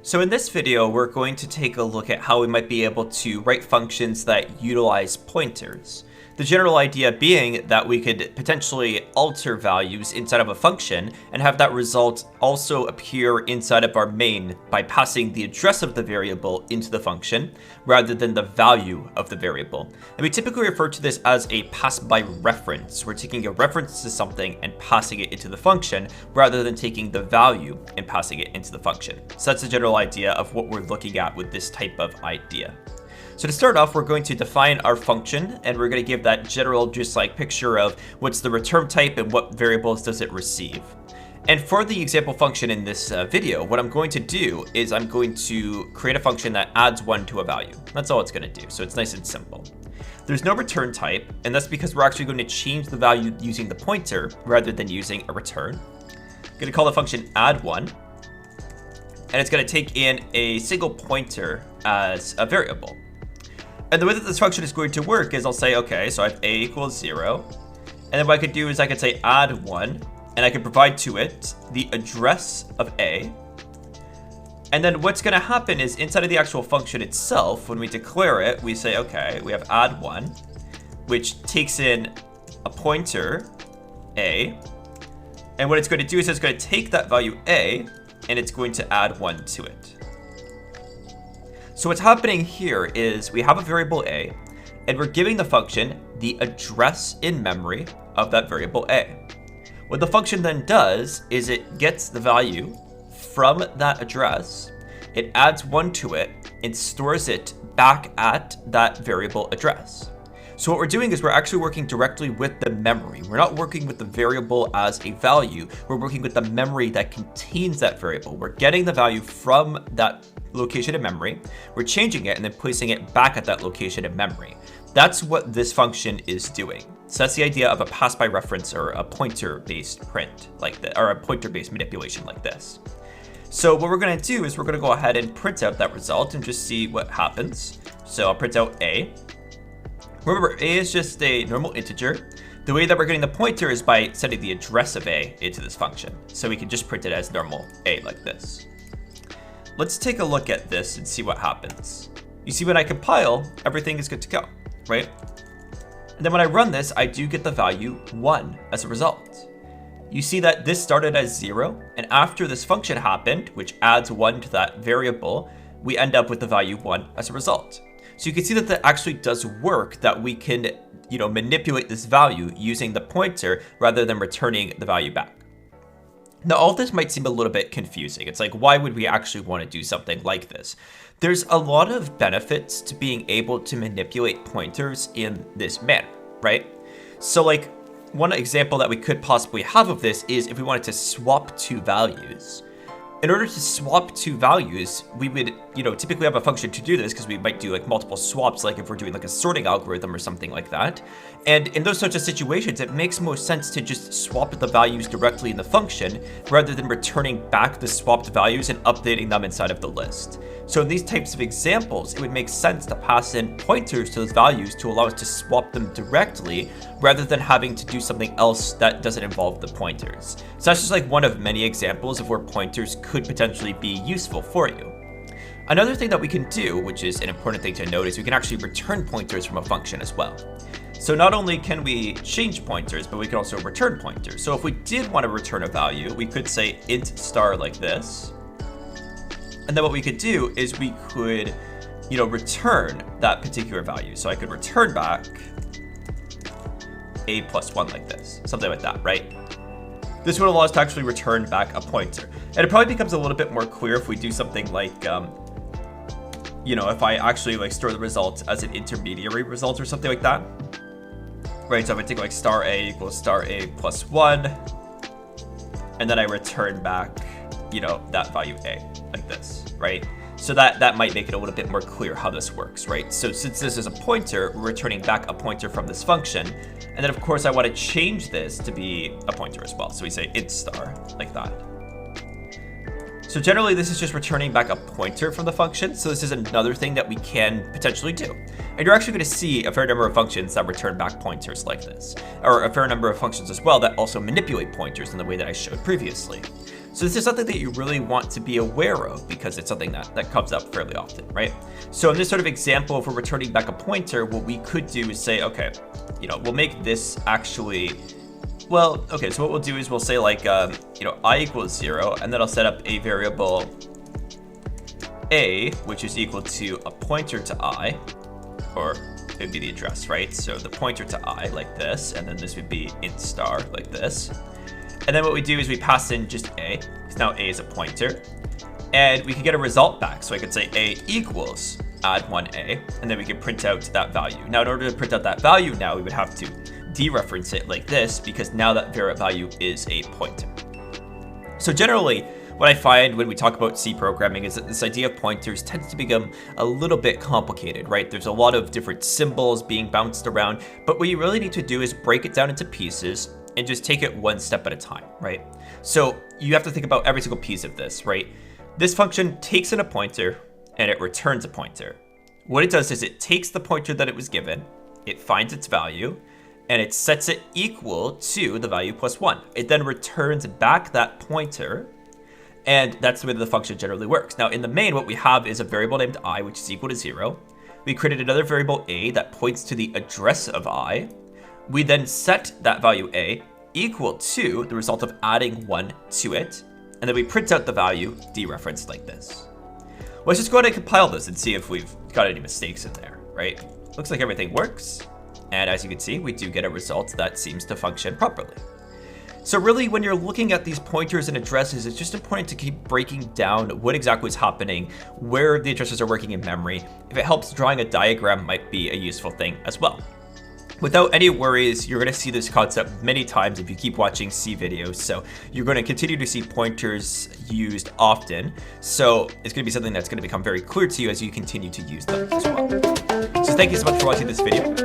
So in this video, we're going to take a look at how we might be able to write functions that utilize pointers. The general idea being that we could potentially alter values inside of a function and have that result also appear inside of our main by passing the address of the variable into the function rather than the value of the variable. And we typically refer to this as a pass by reference. We're taking a reference to something and passing it into the function rather than taking the value and passing it into the function. So that's the general idea of what we're looking at with this type of idea. So to start off, we're going to define our function, and we're going to give that general just like picture of what's the return type and what variables does it receive. And for the example function in this video, what I'm going to do is I'm going to create a function that adds 1 to a value. That's all it's going to do. So it's nice and simple. There's no return type, and that's because we're actually going to change the value using the pointer rather than using a return. I'm going to call the function add1, and it's going to take in a single pointer as a variable. And the way that this function is going to work is I'll say, okay, so I have a equals 0. And then what I could do is I could say add 1, and I can provide to it the address of a. And then what's going to happen is inside of the actual function itself, when we declare it, we say, okay, we have add 1, which takes in a pointer, a. And what it's going to do is it's going to take that value a, and it's going to add 1 to it. So what's happening here is we have a variable a, and we're giving the function the address in memory of that variable a. What the function then does is it gets the value from that address, it adds 1 to it, and stores it back at that variable address. So what we're doing is we're actually working directly with the memory. We're not working with the variable as a value. We're working with the memory that contains that variable. We're getting the value from that location in memory. We're changing it and then placing it back at that location in memory. That's what this function is doing. So that's the idea of a pass by reference or a pointer-based print like that, or a pointer-based manipulation like this. So what we're going to do is we're going to go ahead and print out that result and just see what happens. So I'll print out a. Remember, a is just a normal integer. The way that we're getting the pointer is by sending the address of a into this function. So we can just print it as normal a like this. Let's take a look at this and see what happens. You see when I compile, everything is good to go, right? And then when I run this, I do get the value 1 as a result. You see that this started as 0, and after this function happened, which adds 1 to that variable, we end up with the value 1 as a result. So you can see that that actually does work, that we can, manipulate this value using the pointer rather than returning the value back. Now, all this might seem a little bit confusing. It's like, why would we actually want to do something like this? There's a lot of benefits to being able to manipulate pointers in this manner, right? So like, one example that we could possibly have of this is if we wanted to swap two values. In order to swap two values, we would, typically have a function to do this because we might do like multiple swaps, like if we're doing like a sorting algorithm or something like that. And in those sorts of situations, it makes most sense to just swap the values directly in the function rather than returning back the swapped values and updating them inside of the list. So in these types of examples, it would make sense to pass in pointers to those values to allow us to swap them directly rather than having to do something else that doesn't involve the pointers. So that's just like one of many examples of where pointers could potentially be useful for you. Another thing that we can do, which is an important thing to note, is we can actually return pointers from a function as well. So not only can we change pointers, but we can also return pointers. So if we did want to return a value, we could say int star like this. And then what we could do is we could, return that particular value. So I could return back a plus 1 like this, something like that, right? This would allow us to actually return back a pointer. And it probably becomes a little bit more clear if we do something like, if I actually like store the result as an intermediary result or something like that. Right, so if I take like star a equals star a plus 1, and then I return back, that value a like this, right? So that might make it a little bit more clear how this works, right? So since this is a pointer, we're returning back a pointer from this function. And then of course I want to change this to be a pointer as well. So we say int star like that. So generally this is just returning back a pointer from the function. So this is another thing that we can potentially do. And you're actually going to see a fair number of functions that return back pointers like this, or a fair number of functions as well that also manipulate pointers in the way that I showed previously. So this is something that you really want to be aware of because it's something that comes up fairly often, right? So in this sort of example, if we're returning back a pointer, what we could do is say, okay, we'll make this actually, well, okay, so what we'll do is we'll say like, I equals 0, and then I'll set up a variable a, which is equal to a pointer to I, or it would be the address, right? So the pointer to I like this, and then this would be int star like this. And then what we do is we pass in just a, because now a is a pointer, and we can get a result back. So I could say a equals add 1a, and then we can print out that value. Now in order to print out that value now, we would have to dereference it like this, because now that variable value is a pointer. So generally, what I find when we talk about C programming is that this idea of pointers tends to become a little bit complicated, right? There's a lot of different symbols being bounced around, but what you really need to do is break it down into pieces and just take it one step at a time, right? So you have to think about every single piece of this, right? This function takes in a pointer and it returns a pointer. What it does is it takes the pointer that it was given, it finds its value, and it sets it equal to the value plus 1. It then returns back that pointer, and that's the way that the function generally works. Now in the main, what we have is a variable named I, which is equal to 0. We created another variable a that points to the address of I. We then set that value a equal to the result of adding 1 to it, and then we print out the value dereferenced like this. Let's just go ahead and compile this and see if we've got any mistakes in there, right? Looks like everything works, and as you can see, we do get a result that seems to function properly. So really, when you're looking at these pointers and addresses, it's just important to keep breaking down what exactly is happening, where the addresses are working in memory. If it helps, drawing a diagram might be a useful thing as well. Without any worries, you're going to see this concept many times if you keep watching C videos, so you're going to continue to see pointers used often, so it's going to be something that's going to become very clear to you as you continue to use them as well. So thank you so much for watching this video.